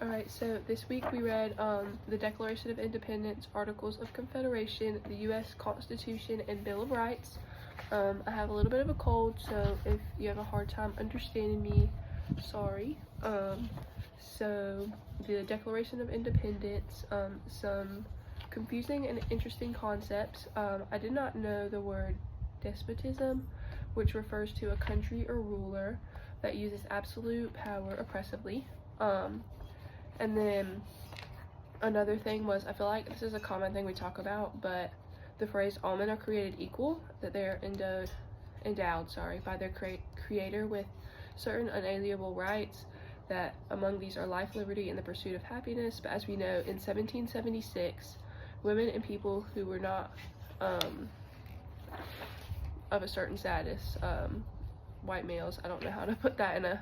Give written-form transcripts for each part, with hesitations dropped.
Alright, so this week we read the Declaration of Independence, Articles of Confederation, the U.S. Constitution, and Bill of Rights. I have a little bit of a cold, so if you have a hard time understanding me, sorry. So the Declaration of Independence, some confusing and interesting concepts. I did not know the word despotism, which refers to a country or ruler that uses absolute power oppressively. And then another thing was, I feel like this is a common thing we talk about, but the phrase all men are created equal, that they're endowed by their creator with certain unalienable rights, that among these are life, liberty, and the pursuit of happiness. But as we know, in 1776, women and people who were not of a certain status, white males, I don't know how to put that in a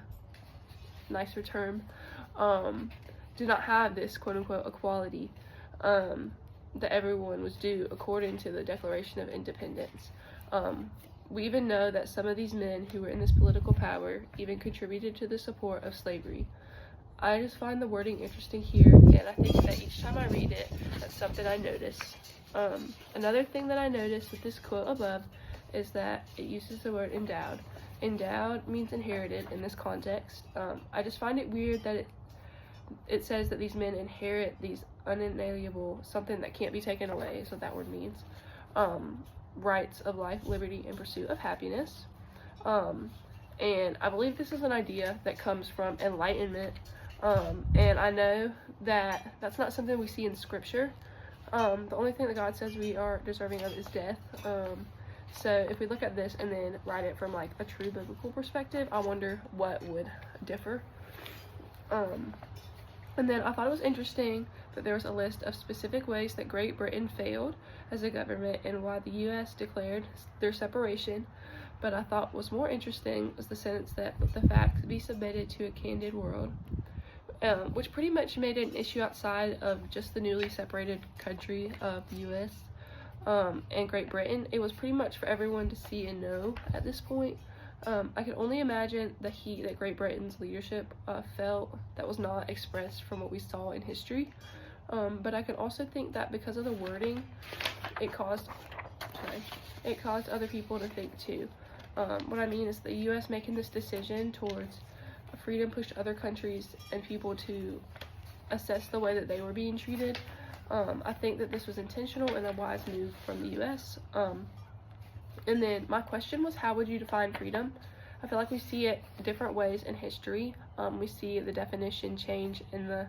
nicer term, do not have this quote-unquote equality that everyone was due according to the Declaration of Independence. We even know that some of these men who were in this political power even contributed to the support of slavery. I just find the wording interesting here, and I think that each time I read it, that's something I notice. Another thing that I noticed with this quote above is that it uses the word endowed. Endowed means inherited in this context. I just find it weird that it says that these men inherit these unalienable, something that can't be taken away, is what that word means, rights of life, liberty, and pursuit of happiness. And I believe this is an idea that comes from enlightenment, and I know that that's not something we see in scripture. The only thing that God says we are deserving of is death. So if we look at this and then write it from like a true biblical perspective, I wonder what would differ. And then I thought it was interesting that there was a list of specific ways that Great Britain failed as a government and why the U.S. declared their separation. But I thought was more interesting was the sentence that the facts be submitted to a candid world, which pretty much made it an issue outside of just the newly separated country of the U.S. And Great Britain. It was pretty much for everyone to see and know at this point. I can only imagine the heat that Great Britain's leadership felt that was not expressed from what we saw in history. But I can also think that because of the wording, it caused other people to think too. What I mean is the U.S. making this decision towards freedom pushed other countries and people to assess the way that they were being treated. I think that this was intentional and a wise move from the U.S. And then my question was, how would you define freedom? I feel like we see it different ways in history. We see the definition change in the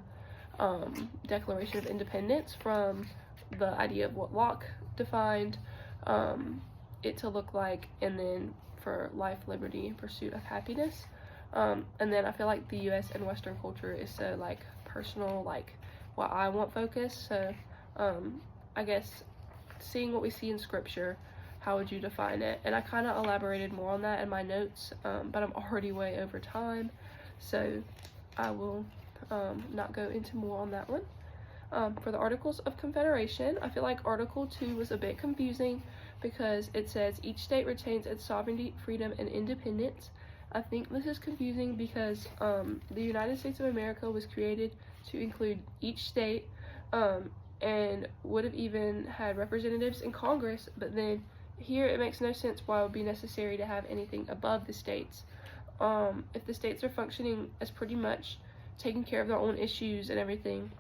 Declaration of Independence from the idea of what Locke defined it to look like, and then for life, liberty, and pursuit of happiness. And then I feel like the U.S. and Western culture is so like personal, like what I want focus. So I guess seeing what we see in scripture, how would you define it? And I kind of elaborated more on that in my notes, but I'm already way over time, so I will not go into more on that one. For the Articles of Confederation, I feel like Article 2 was a bit confusing because it says each state retains its sovereignty, freedom, and independence. I think this is confusing because the United States of America was created to include each state and would have even had representatives in Congress, but then here it makes no sense why it would be necessary to have anything above the states. If the states are functioning as pretty much taking care of their own issues and everything,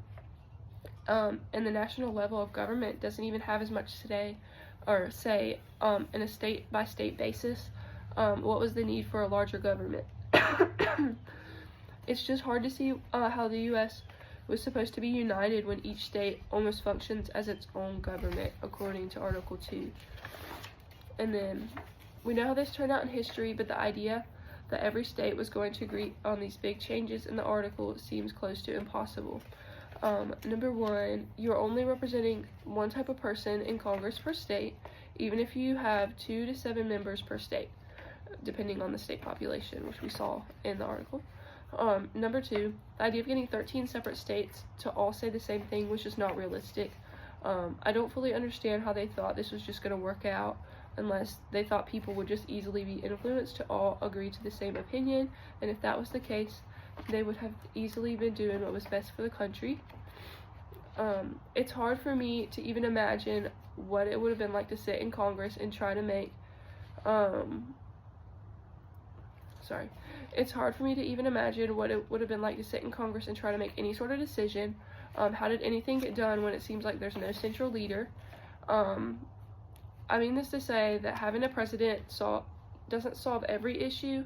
and the national level of government doesn't even have as much say in a state-by-state basis, what was the need for a larger government? It's just hard to see how the U.S. was supposed to be united when each state almost functions as its own government, according to Article 2. And then we know how this turned out in history, but the idea that every state was going to agree on these big changes in the article seems close to impossible. Number one, you're only representing one type of person in Congress per state, even if you have 2 to 7 members per state, depending on the state population, which we saw in the article. Number two, the idea of getting 13 separate states to all say the same thing was just not realistic. I don't fully understand how they thought this was just going to work out, unless they thought people would just easily be influenced to all agree to the same opinion, and if that was the case, they would have easily been doing what was best for the country. It's hard for me to even imagine what it would have been like to sit in Congress and try to make, it's hard for me to even imagine what it would have been like to sit in Congress and try to make any sort of decision. How did anything get done when it seems like there's no central leader? I mean this to say that having a president doesn't solve every issue,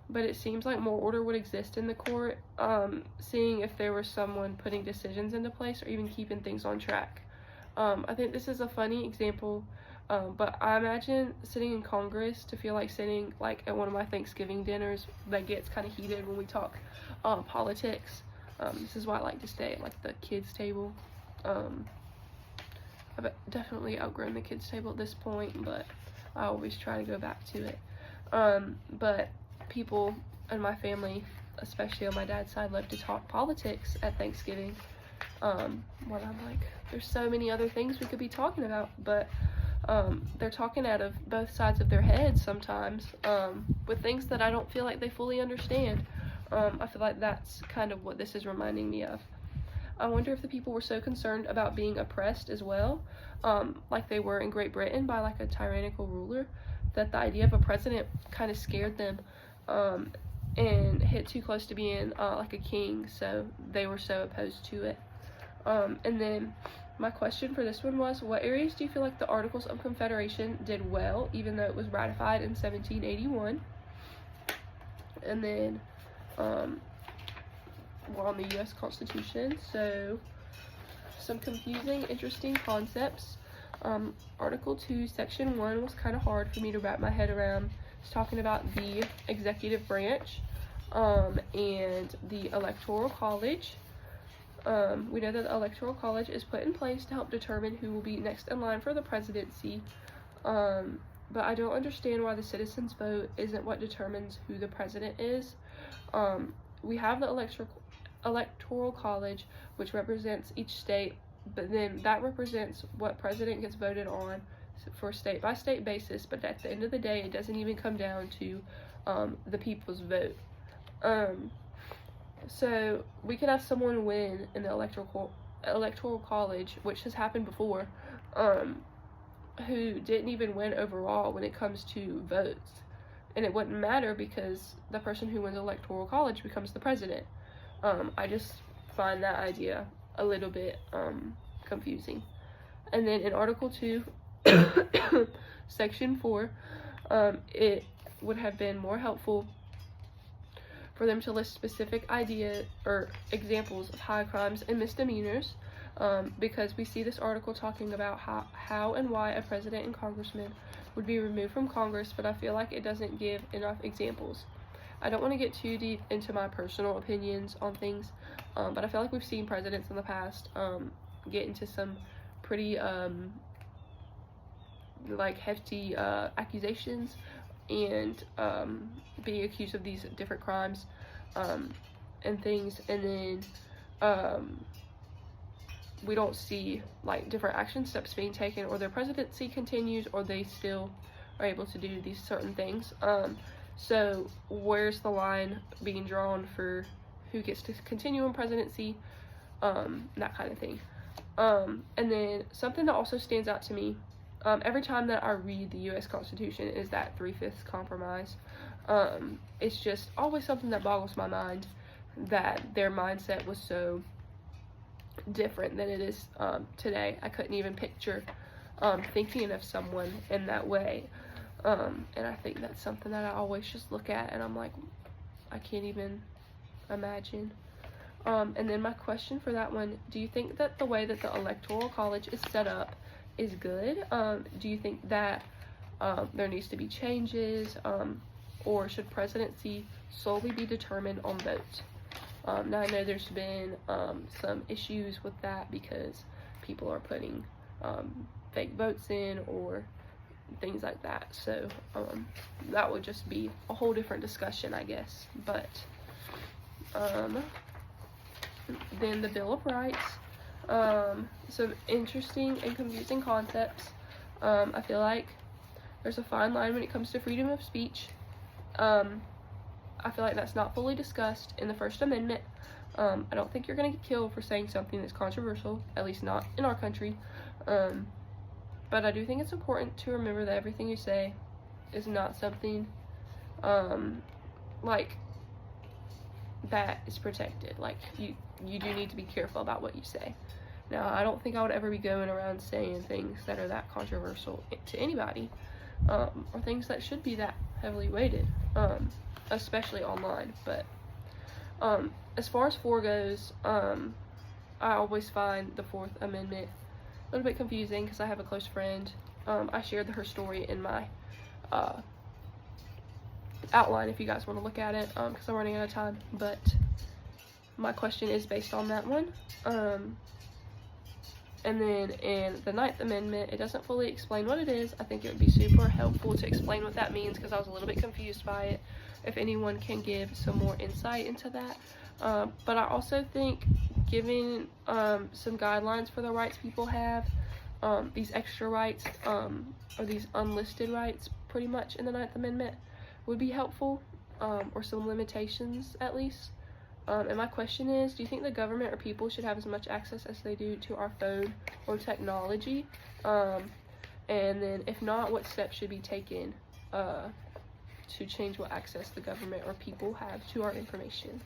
but it seems like more order would exist in the court, seeing if there was someone putting decisions into place or even keeping things on track. I think this is a funny example, but I imagine sitting in Congress to feel like sitting like at one of my Thanksgiving dinners that gets kind of heated when we talk politics. This is why I like to stay at like the kids table. I've definitely outgrown the kids table at this point, but I always try to go back to it. But people in my family, especially on my dad's side, love to talk politics at Thanksgiving. When I'm like, there's so many other things we could be talking about, but they're talking out of both sides of their heads sometimes, with things that I don't feel like they fully understand. I feel like that's kind of what this is reminding me of. I wonder if the people were so concerned about being oppressed as well, like they were in Great Britain by like a tyrannical ruler, that the idea of a president kind of scared them, and hit too close to being like a king, so they were so opposed to it. And then my question for this one was, what areas do you feel like the Articles of Confederation did well, even though it was ratified in 1781? And then we're on the U.S. Constitution, so some confusing, interesting concepts. Article 2, Section 1 was kind of hard for me to wrap my head around. It's talking about the executive branch, and the Electoral College. We know that the Electoral College is put in place to help determine who will be next in line for the presidency, but I don't understand why the citizens' vote isn't what determines who the president is. We have the Electoral College, which represents each state, but then that represents what president gets voted on for state-by-state basis, but at the end of the day, it doesn't even come down to the people's vote. So we could have someone win in the electoral college, which has happened before, who didn't even win overall when it comes to votes, and it wouldn't matter because the person who wins the electoral college becomes the president. I just find that idea a little bit confusing. And then in Article 2, Section 4, it would have been more helpful for them to list specific ideas or examples of high crimes and misdemeanors, because we see this article talking about how and why a president and congressman would be removed from Congress, but I feel like it doesn't give enough examples. I don't want to get too deep into my personal opinions on things, but I feel like we've seen presidents in the past get into some pretty like hefty accusations and being accused of these different crimes and things, and then we don't see like different action steps being taken, or their presidency continues, or they still are able to do these certain things. So where's the line being drawn for who gets to continue in presidency, that kind of thing. And then something that also stands out to me every time that I read the U.S. Constitution is that 3/5 compromise. It's just always something that boggles my mind that their mindset was so different than it is today. I couldn't even picture thinking of someone in that way. And I think that's something that I always just look at and I'm like, I can't even imagine. And then my question for that one, do you think that the way that the Electoral College is set up is good? Do you think that there needs to be changes, or should presidency solely be determined on votes? Now I know there's been some issues with that because people are putting fake votes in or things like that, so that would just be a whole different discussion, I guess. But then the Bill of Rights, some interesting and confusing concepts. I feel like there's a fine line when it comes to freedom of speech. I feel like that's not fully discussed in the First Amendment. I don't think you're going to get killed for saying something that's controversial, at least not in our country. But I do think it's important to remember that everything you say is not something, like, that is protected. Like, you do need to be careful about what you say. Now, I don't think I would ever be going around saying things that are that controversial to anybody, or things that should be that heavily weighted, especially online. But as far as 4 goes, I always find the 4th Amendment a little bit confusing because I have a close friend. I shared her story in my outline if you guys want to look at it, because I'm running out of time. But my question is based on that one. And then in the 9th Amendment, it doesn't fully explain what it is. I think it would be super helpful to explain what that means, because I was a little bit confused by it. If anyone can give some more insight into that. But I also think giving some guidelines for the rights people have, these extra rights, or these unlisted rights pretty much in the 9th Amendment would be helpful, or some limitations at least. And my question is, do you think the government or people should have as much access as they do to our phone or technology? And then if not, what steps should be taken to change what access the government or people have to our information?